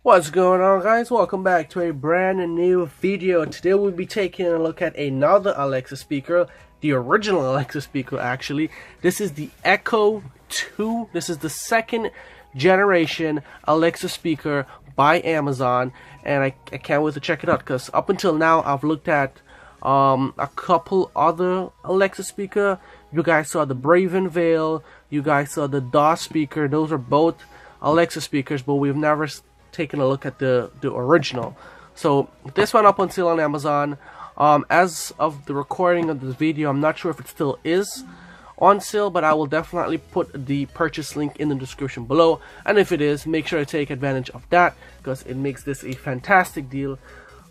What's going on, guys? Welcome back to a brand new video. Today we'll be taking a look at another Alexa speaker, the original Alexa speaker actually. This is the Echo 2. This is the second generation Alexa speaker by Amazon, and I can't wait to check it out, because up until now I've looked at a couple other Alexa speaker. You guys saw the Braven Veil, you guys saw the DOS speaker. Those are both Alexa speakers, but we've never taken a look at the original. So this one up on sale on Amazon. As of the recording of this video, I'm not sure if it still is on sale, but I will definitely put the purchase link in the description below, and if it is, make sure to take advantage of that, because it makes this a fantastic deal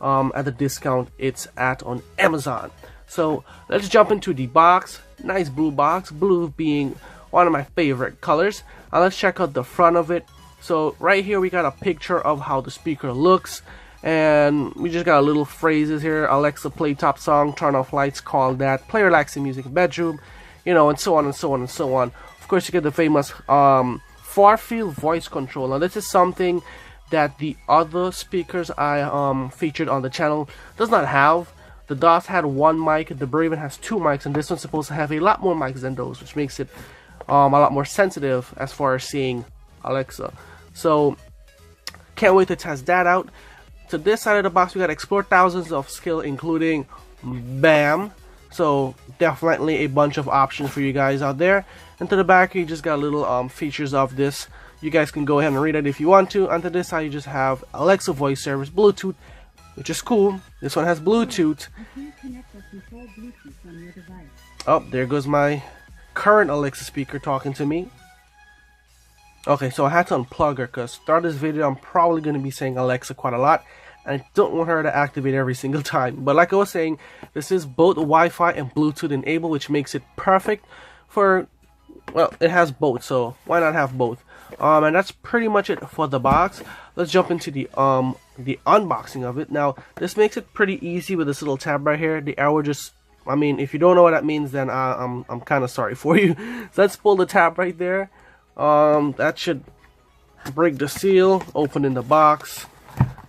at the discount it's at on Amazon. So let's jump into the box. Nice blue box, blue being one of my favorite colors. Let's check out the front of it. So right here we got a picture of how the speaker looks, and we just got a little phrases here: Alexa, play top song, turn off lights, call that, play relaxing music in bedroom, you know, and so on and so on and so on. Of course, you get the famous far field voice control. Now this is something that the other speakers I featured on the channel does not have. The DOS had one mic, the Braven has two mics, and this one's supposed to have a lot more mics than those, which makes it a lot more sensitive as far as seeing Alexa. So can't wait to test that out. To this side of the box we got explore thousands of skill, including BAM. So definitely a bunch of options for you guys out there. And to the back you just got little features of this. You guys can go ahead and read it if you want to. And to this side you just have Alexa voice service, Bluetooth, which is cool. This one has Bluetooth. Oh, there goes my current Alexa speaker talking to me. Okay, so I had to unplug her, because throughout this video I'm probably going to be saying Alexa quite a lot, and I don't want her to activate every single time. But like I was saying, this is both Wi-Fi and Bluetooth enabled, which makes it perfect for, well, it has both, so why not have both? And that's pretty much it for the box. Let's jump into the unboxing of it. Now this makes it pretty easy with this little tab right here. The arrow just, I mean, if you don't know what that means, then I'm kind of sorry for you. So let's pull the tab right there. That should break the seal, open in the box.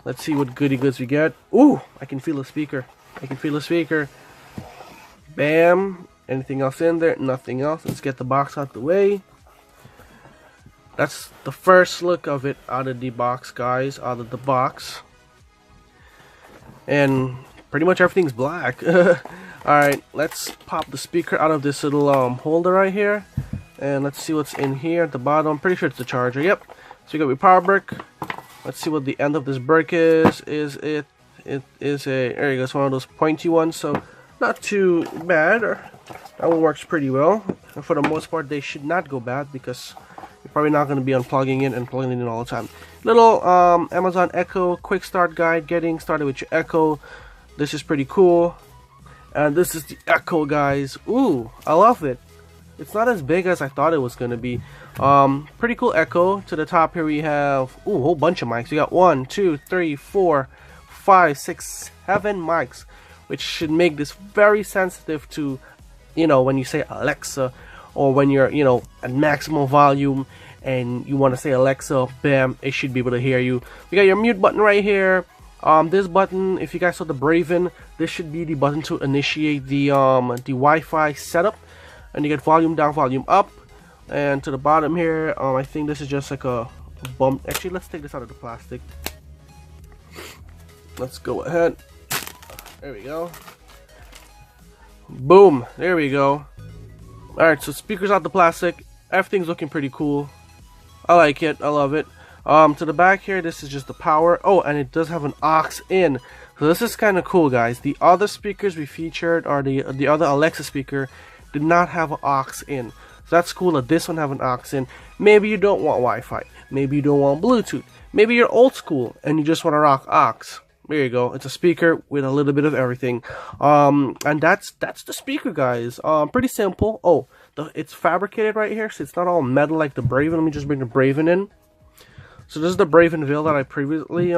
Let's see what goody goods we get. Ooh, I can feel a speaker. I can feel a speaker. Bam. Anything else in there? Nothing else. Let's get the box out the way. That's the first look of it out of the box, guys. Out of the box. And pretty much everything's black. Alright, let's pop the speaker out of this little holder right here. And let's see what's in here at the bottom. I'm pretty sure it's the charger. Yep. So we got your power brick. Let's see what the end of this brick is. It is a, there you go, it's one of those pointy ones. So not too bad. That one works pretty well. And for the most part, they should not go bad, because you're probably not going to be unplugging it and plugging it in all the time. Little Amazon Echo quick start guide, getting started with your Echo. This is pretty cool. And this is the Echo, guys. Ooh, I love it. It's not as big as I thought it was going to be. Pretty cool Echo. To the top here we have, ooh, a whole bunch of mics. We got 1, 2, 3, 4, 5, 6, 7 mics, which should make this very sensitive to, you know, when you say Alexa, or when you're, you know, at maximum volume and you want to say Alexa, bam, it should be able to hear you. We got your mute button right here. This button, if you guys saw the Braven, this should be the button to initiate the Wi-Fi setup. And you get volume down, volume up. And to the bottom here, I think this is just like a bump. Actually, let's take this out of the plastic. Let's go ahead. There we go. Boom. There we go. Alright, so speakers out the plastic. Everything's looking pretty cool. I like it. I love it. To the back here, this is just the power. Oh, and it does have an aux in. So this is kind of cool, guys. The other speakers we featured, or the other Alexa speaker, did not have an aux in. So that's cool that this one have an aux in. Maybe you don't want Wi-Fi. Maybe you don't want Bluetooth. Maybe you're old school and you just want to rock aux. There you go. It's a speaker with a little bit of everything. And that's the speaker, guys. Pretty simple. Oh, it's fabricated right here, so it's not all metal like the Braven. Let me just bring the Braven in. So this is the Veil that I previously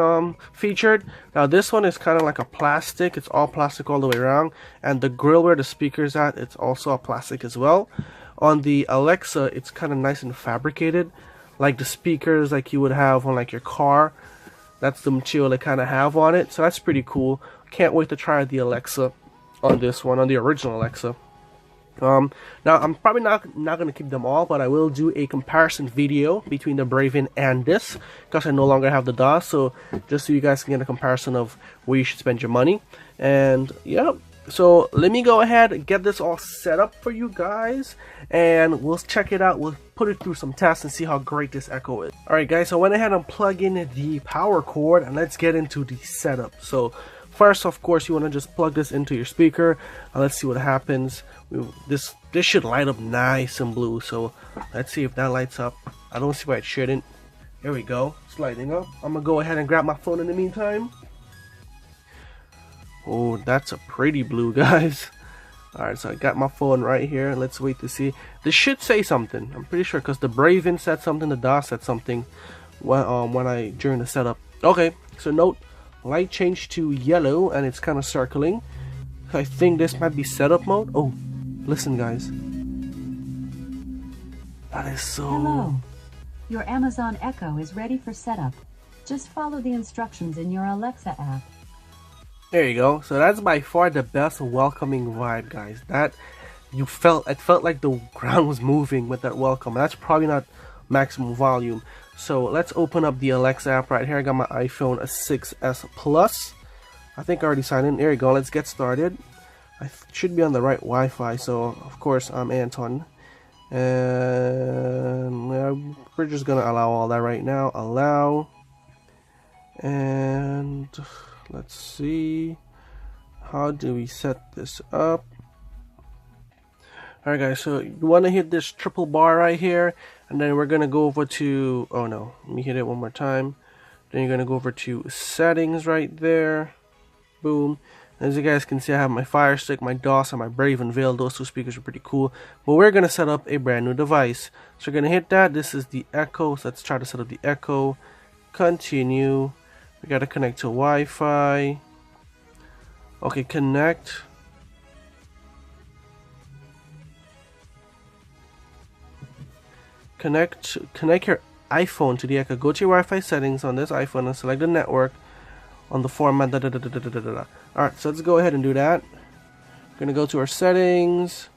featured. Now this one is kind of like a plastic. It's all plastic all the way around, and the grill where the speaker's at, it's also a plastic as well. On the Alexa, it's kind of nice and fabricated, like the speakers like you would have on like your car. That's the material they kind of have on it, so that's pretty cool. Can't wait to try the Alexa on this one, on the original Alexa. Now I'm probably not going to keep them all, but I will do a comparison video between the Braven and this, because I no longer have the DOS, so just so you guys can get a comparison of where you should spend your money. And yeah, so let me go ahead and get this all set up for you guys, and we'll check it out. We'll put it through some tests and see how great this Echo is. Alright guys, so I went ahead and plug in the power cord, and let's get into the setup. So first, of course, you want to just plug this into your speaker. Let's see what happens. This should light up nice and blue, so let's see if that lights up. I don't see why it shouldn't. There we go, it's lighting up. I'm gonna go ahead and grab my phone in the meantime. Oh, that's a pretty blue, guys. Alright, so I got my phone right here. Let's wait to see. This should say something, I'm pretty sure, because the Braven said something, the DOS said something during the setup. Okay, so note, light changed to yellow and it's kind of circling. I think this might be setup mode. Oh, listen guys, that is so... Hello, your Amazon Echo is ready for setup. Just follow the instructions in your Alexa app. There you go. So that's by far the best welcoming vibe, guys. That it felt like the ground was moving with that welcome. That's probably not maximum volume. So let's open up the Alexa app right here. I got my iPhone 6s Plus. I think I already signed in. There you go. Let's get started. I should be on the right Wi-Fi. So of course I'm Anton, and we're just gonna allow all that right now. Allow, and let's see, how do we set this up? Alright guys, so you want to hit this triple bar right here, and then we're gonna go over to, oh no, let me hit it one more time. Then you're gonna go over to settings right there. Boom. As you guys can see, I have my Fire Stick, my DOS, and my Veil. Those two speakers are pretty cool. But we're gonna set up a brand new device. So we're gonna hit that. This is the Echo. So let's try to set up the Echo. Continue. We gotta connect to Wi-Fi. Okay, connect. Connect your iPhone to the Echo. Go to your Wi-Fi settings on this iPhone and select the network on the format. Alright, so let's go ahead and do that. We're gonna go to our settings.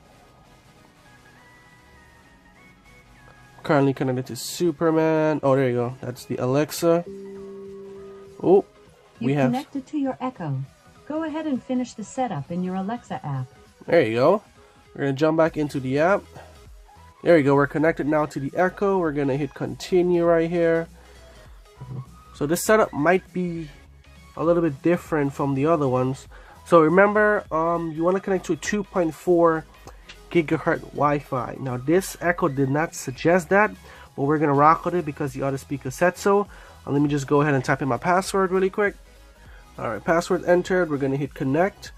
Currently connected to Superman. Oh, there you go. That's the Alexa. Oh, we have connected to your Echo. Go ahead and finish the setup in your Alexa app. There you go. We're gonna jump back into the app. There you go. We're connected now to the Echo. We're gonna hit continue right here. So this setup might be a little bit different from the other ones. So remember, you want to connect to a 2.4 gigahertz Wi-Fi. Now this Echo did not suggest that, but we're gonna rock with it because the other speaker said so. Let me just go ahead and type in my password really quick. Alright, password entered. We're gonna hit connect.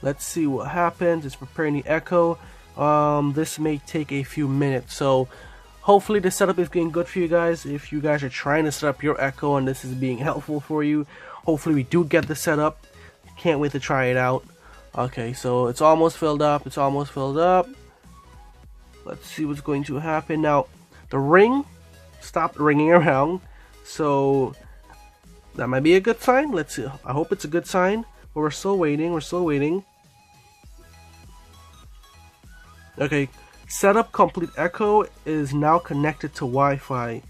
Let's see what happens. It's preparing the Echo. This may take a few minutes, so hopefully the setup is getting good for you guys. If you guys are trying to set up your Echo and this is being helpful for you, hopefully we do get the setup. Can't wait to try it out. Okay, so it's almost filled up. It's almost filled up. Let's see what's going to happen. Now, the ring stopped ringing around, so that might be a good sign. Let's see. I hope it's a good sign. But we're still waiting. We're still waiting. Okay, setup complete. Echo is now connected to Wi-Fi.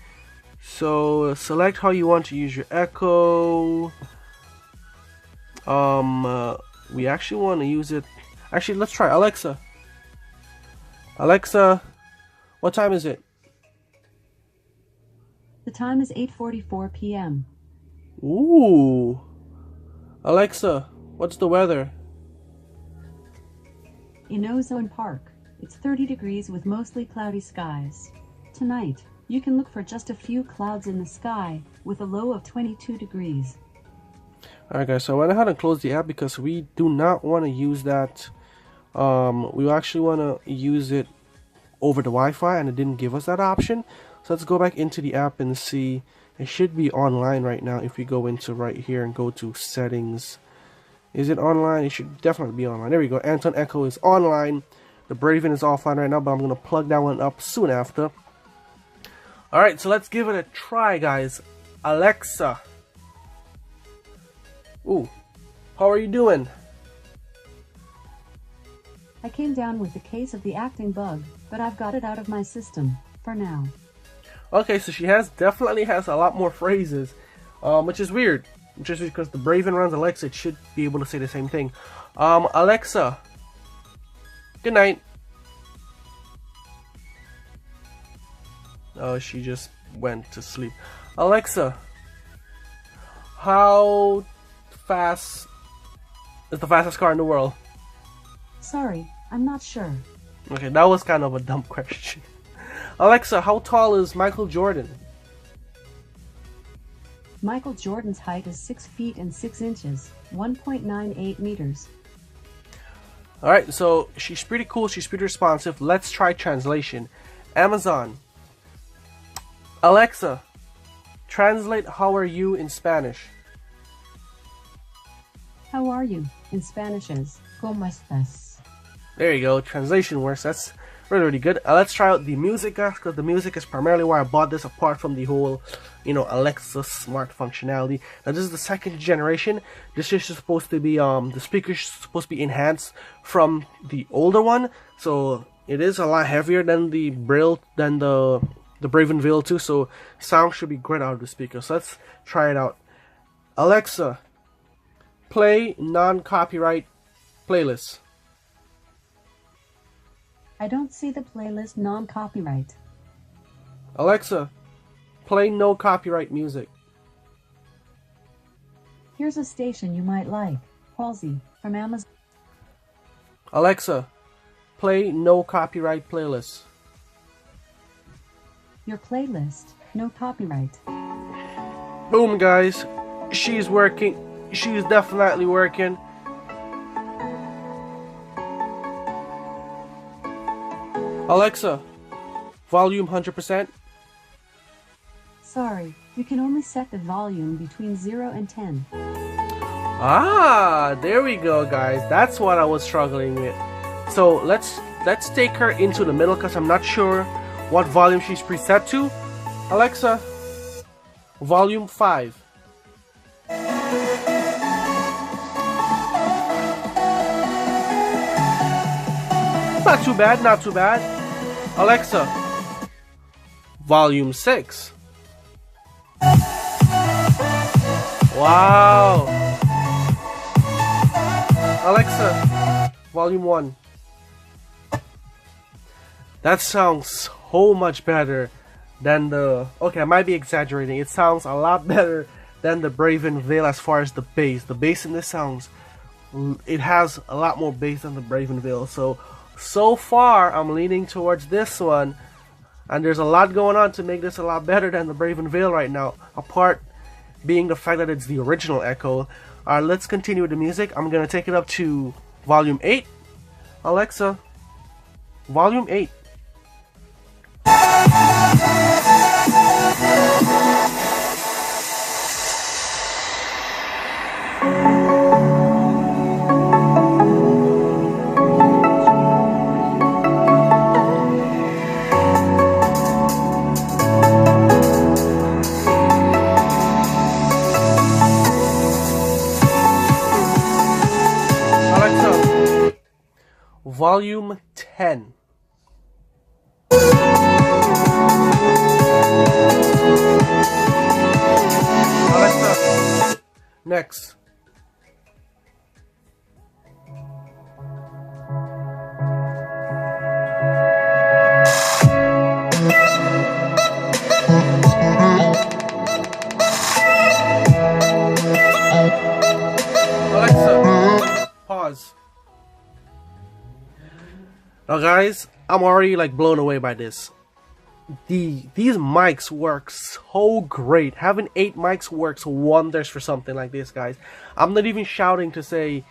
So select how you want to use your Echo. We actually want to use it. Actually, let's try Alexa. Alexa, what time is it? The time is 8:44 p.m. Ooh. Alexa, what's the weather? In Ozone Park, it's 30 degrees with mostly cloudy skies. Tonight, you can look for just a few clouds in the sky with a low of 22 degrees. Alright guys, so I went ahead and closed the app because we do not want to use that. We actually want to use it over the Wi-Fi and it didn't give us that option. So let's go back into the app and see It should be online right now if we go into right here and go to settings. Is it online? It should definitely be online. There we go. Anton Echo is online. The Braven is offline right now, but I'm going to plug that one up soon after. Alright, so let's give it a try, guys. Alexa. Ooh. How are you doing? I came down with the case of the acting bug, but I've got it out of my system, for now. Okay, so she definitely has a lot more phrases, which is weird. Just because the Braven runs Alexa, it should be able to say the same thing. Alexa. Good night. Oh, she just went to sleep. Alexa. How fast is the fastest car in the world? Sorry, I'm not sure. Okay, that was kind of a dumb question. Alexa, how tall is Michael Jordan? Michael Jordan's height is 6 feet and 6 inches, 1.98 meters. Alright, so she's pretty cool, she's pretty responsive. Let's try translation. Amazon. Alexa, translate how are you in Spanish. How are you in Spanish is ¿Cómo estás? There you go, translation works. That's really good. Let's try out the music, guys, because the music is primarily why I bought this, apart from the whole, Alexa smart functionality. Now this is the second generation. This is supposed to be the speakers supposed to be enhanced from the older one, so it is a lot heavier than the Braven Veil 2, so sound should be great out of the speaker. So let's try it out. Alexa, play non-copyright playlist. I don't see the playlist non-copyright. Alexa, play no copyright music. Here's a station you might like. Halsey, from Amazon. Alexa, play no copyright playlist. Your playlist, no copyright. Boom, guys. She's working. She's definitely working. Alexa, volume 100%. Sorry, you can only set the volume between 0 and 10. Ah, there we go, guys. That's what I was struggling with. So let's take her into the middle, because I'm not sure what volume she's preset to. Alexa, volume 5. Not too bad, not too bad. Alexa, volume 6. Wow. Alexa, volume 1. That sounds so much better than the... Okay, I might be exaggerating. It sounds a lot better than the Braven Veil as far as the bass. The bass in this sounds... It has a lot more bass than the Braven Veil. So far, I'm leaning towards this one. And there's a lot going on to make this a lot better than the Braven Veil right now. Apart being the fact that it's the original Echo. Let's continue with the music. I'm going to take it up to volume 8. Alexa, volume 8. Volume 10. Alexa, next. Alexa, pause. Now guys, I'm already blown away by this. These mics work so great. Having 8 mics works wonders for something like this, guys. I'm not even shouting to say,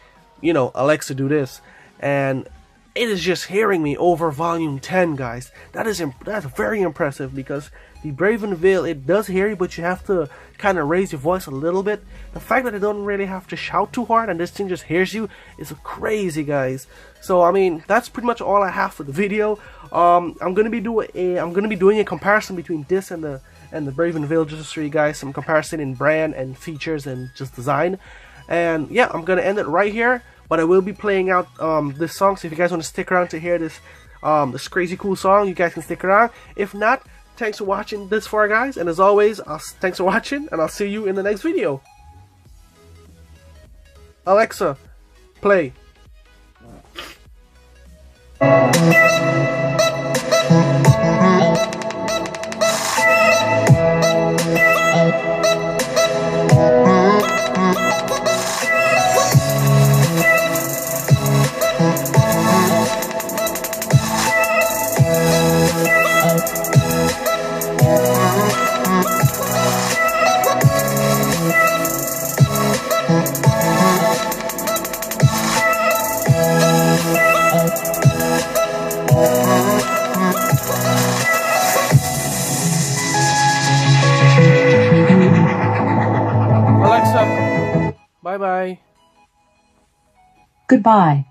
Alexa, do this. And it is just hearing me over volume 10, guys. That's very impressive, because The Braven Veil, it does hear you, but you have to kind of raise your voice a little bit. The fact that I don't really have to shout too hard and this thing just hears you is crazy, guys. So I mean, that's pretty much all I have for the video. I'm gonna be doing a comparison between this and the Braven Veil, just to show you guys some comparison in brand and features and just design. And yeah, I'm gonna end it right here. But I will be playing out this song, so if you guys want to stick around to hear this this crazy cool song, you guys can stick around. If not, thanks for watching this far, guys, and as always, thanks for watching, and I'll see you in the next video. Alexa, play. Alexa, bye-bye. Goodbye.